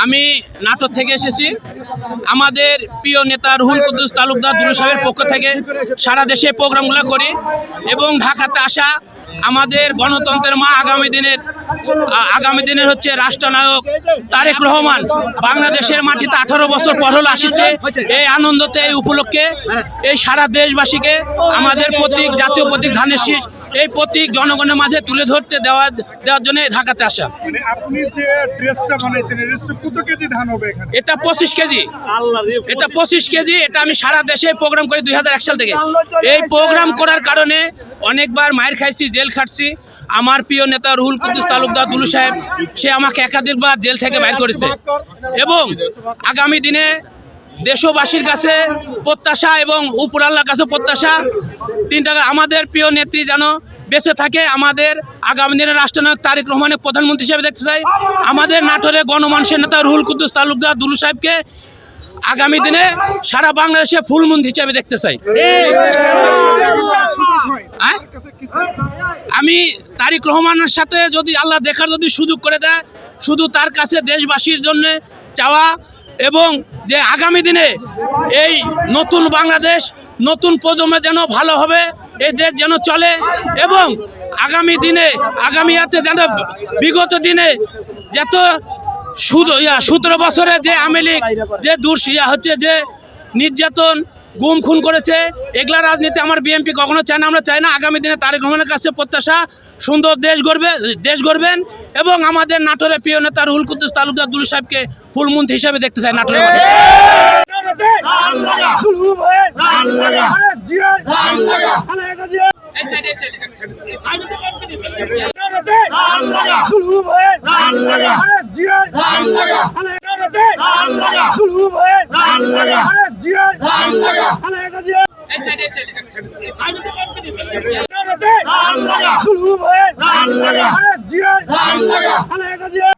আমি নাটোর থেকে এসেছি। আমাদের প্রিয় নেতা রুহুল কুদ্দুস তালুকদার দুলু সাহেবের পক্ষ থেকে সারা দেশে প্রোগ্রামগুলো করি এবং ঢাকাতে আসা আমাদের গণতন্ত্রের মা আগামী দিনের হচ্ছে রাষ্ট্রনায়ক তারেক রহমান বাংলাদেশের মাটিতে 18 বছর পর হলো আসছে। এই আনন্দতে এই উপলক্ষে এই সারা দেশবাসীকে আমাদের প্রতীক জাতীয় প্রতীক ধানের শীষ এই প্রতীক জনগণের মাঝে তুলে ধরতে দেওয়ার জন্য ঢাকাতে আসা। আপনি যে ড্রেসটা বানাইছেন এই ড্রেসটা কত কেজি ধান হবে এখানে? এটা 25 কেজি। এটা 25 কেজি। এটা আমি সারা দেশে প্রোগ্রাম করি 2001 সাল থেকে। এই প্রোগ্রাম করার কারণে অনেকবার মায়ের খাইছি, জেল খাটছি। আমার প্রিয় নেতা রুহুল কুদ্দুস তালুকদার দুলু সাহেব সে আমাকে একাধিকবার জেল থেকে বাইর করেছে এবং আগামী দিনে দেশবাসীর কাছে প্রত্যাশা এবং উপর আল্লাহর কাছে প্রত্যাশা তিনটা, আমাদের প্রিয় নেত্রী যেন বেঁচে থাকে, আমাদের আগামী দিনের রাষ্ট্রনায়ক তারেক রহমানের প্রধানমন্ত্রী হিসেবে দেখতে চাই, আমাদের নাটোরের গণমানুষের নেতা রুহুল কুদ্দুস তালুকদার দুলু সাহেবকে আগামী দিনে সারা বাংলাদেশে ফুলমন্ত্রী হিসেবে দেখতে চাই। আমি তারেক রহমানের সাথে যদি আল্লাহ দেখার যদি সুযোগ করে দেয়, শুধু তার কাছে দেশবাসীর জন্য চাওয়া এবং যে আগামী দিনে এই নতুন বাংলাদেশ নতুন প্রজন্মে যেন ভালো হবে, এই দেশ যেন চলে এবং আগামী দিনে আগামীতে যেন বিগত দিনে যত 17 বছরে যে আওয়ামী লীগ যে হচ্ছে যে নির্যাতন গুম খুন করেছে, এগুলা রাজনীতি আমার বিএনপি কখনো চায় না, আমরা চাই না। আগামী দিনে তারেক রহমানের কাছে প্রত্যাশা সুন্দর দেশ গড়বেন এবং আমাদের নাটোরের প্রিয় নেতা রুহুল কুদ্দুস তালুকদার দুলু সাহেবকে ফুলমন্ত্রী হিসেবে দেখতে চাই নাটোরের মাঠে। Allah